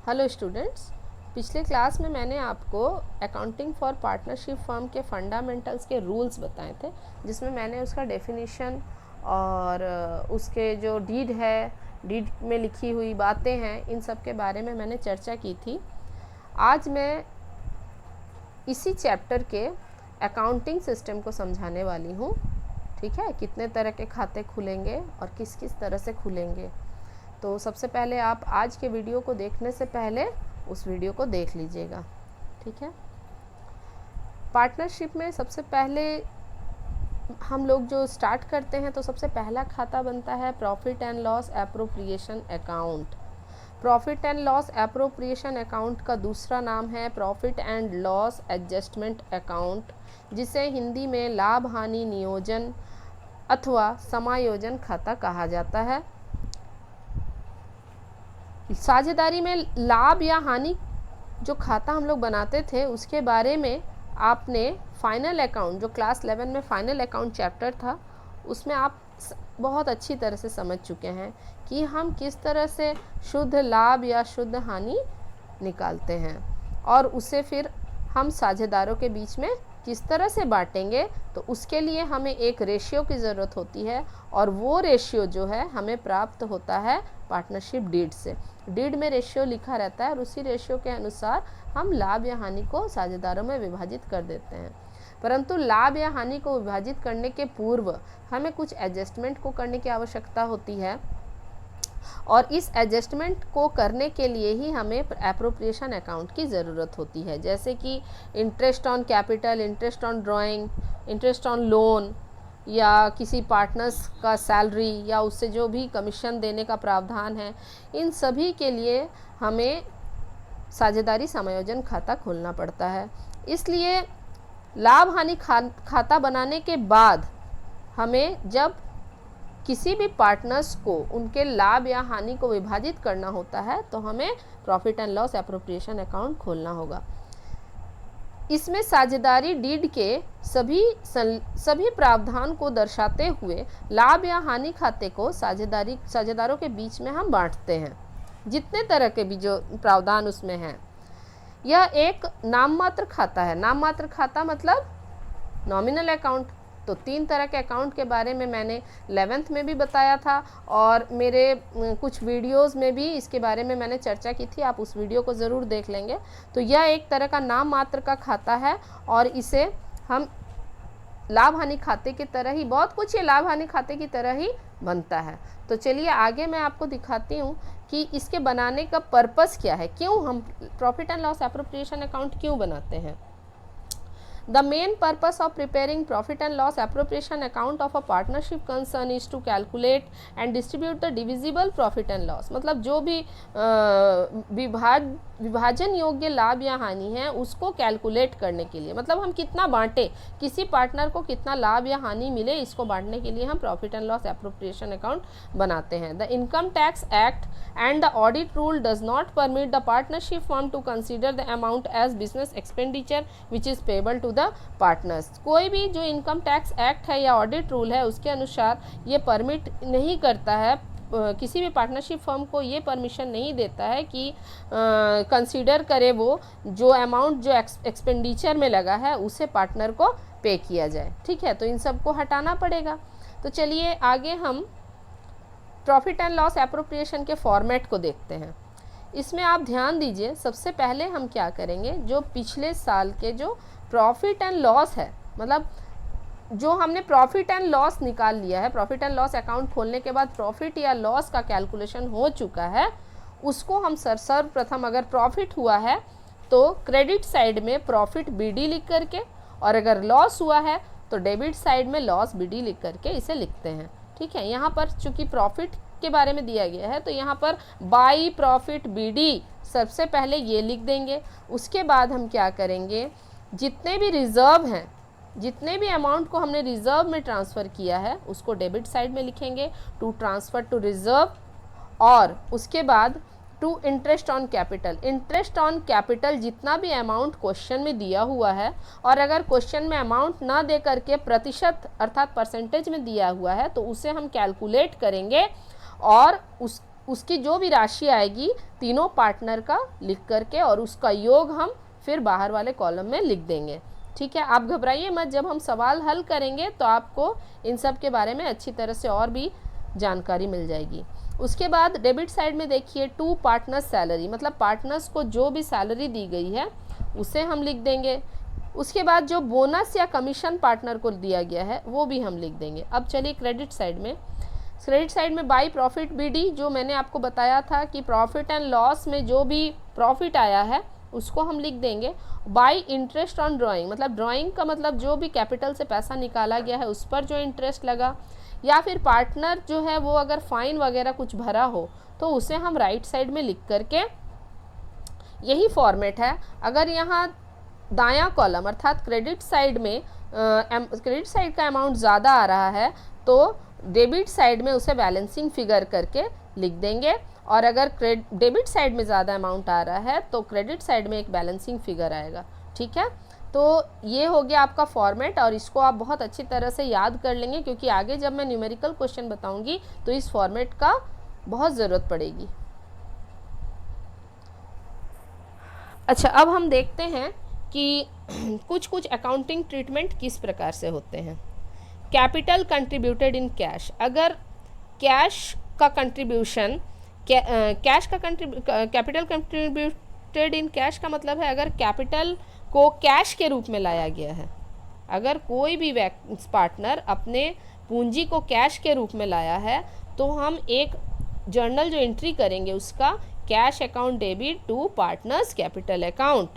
Hello students, पिछले class में मैंने आपको अकाउंटिंग फॉर पार्टनरशिप फर्म के फंडामेंटल्स के रूल्स बताए थे, जिसमें मैंने उसका डेफिनेशन और उसके जो डीड है, डीड में लिखी हुई बातें हैं, इन सब के बारे में मैंने चर्चा की थी। आज मैं इसी चैप्टर के अकाउंटिंग सिस्टम को समझाने वाली हूँ। ठीक है, कितने तरह के खाते खुलेंगे और किस किस तरह से खुलेंगे। तो सबसे पहले आप आज के वीडियो को देखने से पहले उस वीडियो को देख लीजिएगा। ठीक है, पार्टनरशिप में सबसे पहले हम लोग जो स्टार्ट करते हैं तो सबसे पहला खाता बनता है profit and loss appropriation account. Profit and loss appropriation account का दूसरा नाम है profit and loss adjustment account, जिसे हिंदी में लाभ हानि नियोजन अथवा समायोजन खाता कहा जाता है। साझेदारी में लाभ या हानि जो खाता हम लोग बनाते थे उसके बारे में आपने फाइनल अकाउंट, जो क्लास 11 में फाइनल अकाउंट चैप्टर था, उसमें आप बहुत अच्छी तरह से समझ चुके हैं कि हम किस तरह से शुद्ध लाभ या शुद्ध हानि निकालते हैं और उसे फिर हम साझेदारों के बीच में किस तरह से बांटेंगे। तो उसके लिए हमें एक रेशियो की ज़रूरत होती है और वो रेशियो जो है हमें प्राप्त होता है पार्टनरशिप डीड से। डीड में रेशियो लिखा रहता है और उसी रेशियो के अनुसार हम लाभ या हानि को साझेदारों में विभाजित कर देते हैं। परंतु लाभ या हानि को विभाजित करने के पूर्व हमें कुछ एडजस्टमेंट को करने की आवश्यकता होती है और इस एडजस्टमेंट को करने के लिए ही हमें एप्रोप्रिएशन अकाउंट की ज़रूरत होती है, जैसे कि interest on capital, interest on drawing, interest on loan, या किसी पार्टनर्स का सैलरी या उससे जो भी कमीशन देने का प्रावधान है, इन सभी के लिए हमें साझेदारी समायोजन खाता खोलना पड़ता है। इसलिए लाभ हानि खाता बनाने के बाद हमें जब किसी भी पार्टनर्स को उनके लाभ या हानि को विभाजित करना होता है तो हमें profit and loss appropriation account खोलना होगा। इसमें साझेदारी डीड के सभी प्रावधान को दर्शाते हुए लाभ या हानि खाते को साझेदारों के बीच में हम बांटते हैं, जितने तरह के भी जो प्रावधान उसमें हैं। यह एक नाम मात्र खाता है। नाम मात्र खाता मतलब नॉमिनल अकाउंट। तो 3 तरह के अकाउंट के बारे में मैंने 11th में भी बताया था और मेरे कुछ वीडियोस में भी इसके बारे में मैंने चर्चा की थी, आप उस वीडियो को ज़रूर देख लेंगे। तो यह एक तरह का नाम मात्र का खाता है और इसे हम लाभ हानि खाते की तरह ही, बहुत कुछ ये लाभ हानि खाते की तरह ही बनता है। तो चलिए आगे मैं आपको दिखाती हूँ कि इसके बनाने का पर्पस क्या है, क्यों हम profit and loss appropriation account क्यों बनाते हैं। The main purpose of preparing profit and loss appropriation account of a partnership concern is to calculate and distribute the divisible profit and loss। मतलब जो भी विभाजन योग्य लाभ या हानि है उसको कैलकुलेट करने के लिए, मतलब हम कितना बांटे, किसी पार्टनर को कितना लाभ या हानि मिले, इसको बांटने के लिए हम profit and loss appropriation account बनाते हैं। The income tax act and the audit rule does not permit the partnership firm to consider the amount as business expenditure which is payable to the partners. कोई भी जो income tax act है या audit rule है उसके अनुसार ये permit नहीं करता है, किसी भी पार्टनरशिप फर्म को ये परमिशन नहीं देता है कि कंसीडर करे वो जो अमाउंट जो एक्सपेंडिचर में लगा है उसे पार्टनर को पे किया जाए। ठीक है, तो इन सब को हटाना पड़ेगा। तो चलिए आगे हम प्रॉफिट एंड लॉस एप्रोप्रिएशन के फॉर्मेट को देखते हैं। इसमें आप ध्यान दीजिए, सबसे पहले हम क्या करेंगे, जो पिछले साल के जो प्रॉफिट एंड लॉस है, मतलब जो हमने प्रॉफिट एंड लॉस निकाल लिया है, प्रॉफिट एंड लॉस अकाउंट खोलने के बाद प्रॉफिट या लॉस का कैलकुलेशन हो चुका है, उसको हम सर्वप्रथम, अगर प्रॉफिट हुआ है तो क्रेडिट साइड में प्रॉफिट बीडी लिख करके, और अगर लॉस हुआ है तो डेबिट साइड में लॉस बीडी लिख करके इसे लिखते हैं। ठीक है, यहाँ पर चूंकि प्रॉफिट के बारे में दिया गया है तो यहाँ पर बाई प्रॉफिट बीडी सबसे पहले ये लिख देंगे। उसके बाद हम क्या करेंगे, जितने भी रिजर्व हैं, जितने भी अमाउंट को हमने रिजर्व में ट्रांसफ़र किया है उसको डेबिट साइड में लिखेंगे, टू ट्रांसफ़र टू रिजर्व, और उसके बाद two interest on capital. Interest on capital जितना भी अमाउंट क्वेश्चन में दिया हुआ है, और अगर क्वेश्चन में अमाउंट ना दे करके प्रतिशत अर्थात परसेंटेज में दिया हुआ है तो उसे हम कैलकुलेट करेंगे और उसकी जो भी राशि आएगी तीनों पार्टनर का लिख करके और उसका योग हम फिर बाहर वाले कॉलम में लिख देंगे। ठीक है, आप घबराइए मत, जब हम सवाल हल करेंगे तो आपको इन सब के बारे में अच्छी तरह से और भी जानकारी मिल जाएगी। उसके बाद डेबिट साइड में देखिए टू पार्टनर्स सैलरी, मतलब पार्टनर्स को जो भी सैलरी दी गई है उसे हम लिख देंगे। उसके बाद जो बोनस या कमीशन पार्टनर को दिया गया है वो भी हम लिख देंगे। अब चलिए क्रेडिट साइड में, क्रेडिट साइड में बाई प्रॉफिट बीडी, जो मैंने आपको बताया था कि प्रॉफिट एंड लॉस में जो भी प्रॉफिट आया है उसको हम लिख देंगे। बाई इंटरेस्ट ऑन ड्राइंग, मतलब ड्राइंग का मतलब जो भी कैपिटल से पैसा निकाला गया है उस पर जो इंटरेस्ट लगा, या फिर पार्टनर जो है वो अगर फाइन वगैरह कुछ भरा हो तो उसे हम राइट साइड में लिख करके, यही फॉर्मेट है। अगर यहाँ दायां कॉलम अर्थात क्रेडिट साइड में क्रेडिट साइड का अमाउंट ज़्यादा आ रहा है तो डेबिट साइड में उसे बैलेंसिंग फिगर करके लिख देंगे, और अगर डेबिट साइड में ज़्यादा अमाउंट आ रहा है तो क्रेडिट साइड में एक बैलेंसिंग फिगर आएगा। ठीक है, तो ये हो गया आपका फॉर्मेट, और इसको आप बहुत अच्छी तरह से याद कर लेंगे क्योंकि आगे जब मैं न्यूमेरिकल क्वेश्चन बताऊंगी तो इस फॉर्मेट का बहुत ज़रूरत पड़ेगी। अच्छा, अब हम देखते हैं कि कुछ कुछ अकाउंटिंग ट्रीटमेंट किस प्रकार से होते हैं। कैपिटल कंट्रीब्यूटेड इन कैश, अगर कैश का contribution capital contributed in cash का मतलब है अगर कैपिटल को कैश के रूप में लाया गया है। अगर कोई भी पार्टनर अपने पूंजी को कैश के रूप में लाया है तो हम एक जर्नल जो एंट्री करेंगे उसका cash account debit to partners capital account,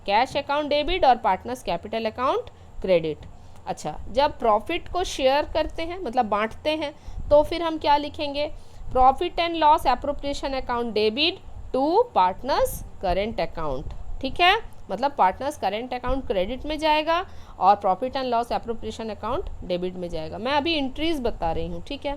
cash account debit और पार्टनर्स कैपिटल अकाउंट क्रेडिट। अच्छा, जब प्रॉफिट को शेयर करते हैं मतलब बांटते हैं तो फिर हम क्या लिखेंगे, profit and loss appropriation account debit to partners current account. ठीक है, मतलब पार्टनर्स करेंट अकाउंट क्रेडिट में जाएगा और profit and loss appropriation account debit में जाएगा। मैं अभी एंट्रीज बता रही हूँ। ठीक है,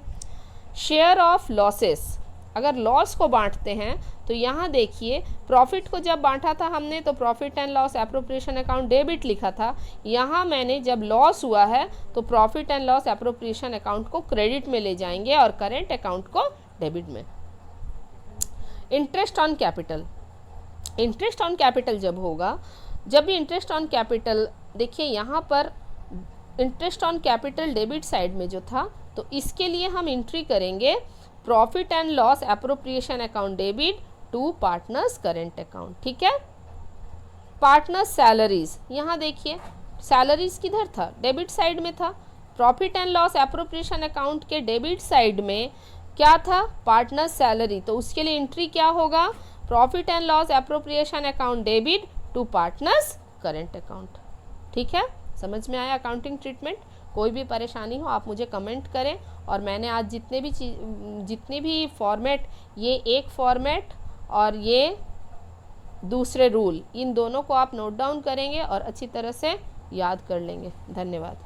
शेयर ऑफ लॉसेस, अगर लॉस को बांटते हैं तो यहाँ देखिए प्रॉफिट को जब बांटा था हमने तो profit and loss appropriation account debit लिखा था, यहाँ मैंने जब लॉस हुआ है तो profit and loss appropriation account को क्रेडिट में ले जाएंगे और करेंट अकाउंट को डेबिट में। Interest on capital, interest on capital जब होगा, जब भी इंटरेस्ट ऑन कैपिटल, देखिए यहाँ पर interest on capital debit side में जो था तो इसके लिए हम एंट्री करेंगे profit and loss appropriation account debit to partners current account. ठीक है, पार्टनर्स सैलरीज, यहाँ देखिए सैलरीज किधर था, डेबिट साइड में था। Profit and loss appropriation account के डेबिट साइड में क्या था, पार्टनर्स सैलरी, तो उसके लिए एंट्री क्या होगा, profit and loss appropriation account debit to partners current account. ठीक है, समझ में आया अकाउंटिंग ट्रीटमेंट। कोई भी परेशानी हो आप मुझे कमेंट करें, और मैंने आज जितने भी फॉर्मेट, ये एक फॉर्मेट और ये दूसरे रूल, इन दोनों को आप नोट डाउन करेंगे और अच्छी तरह से याद कर लेंगे। धन्यवाद।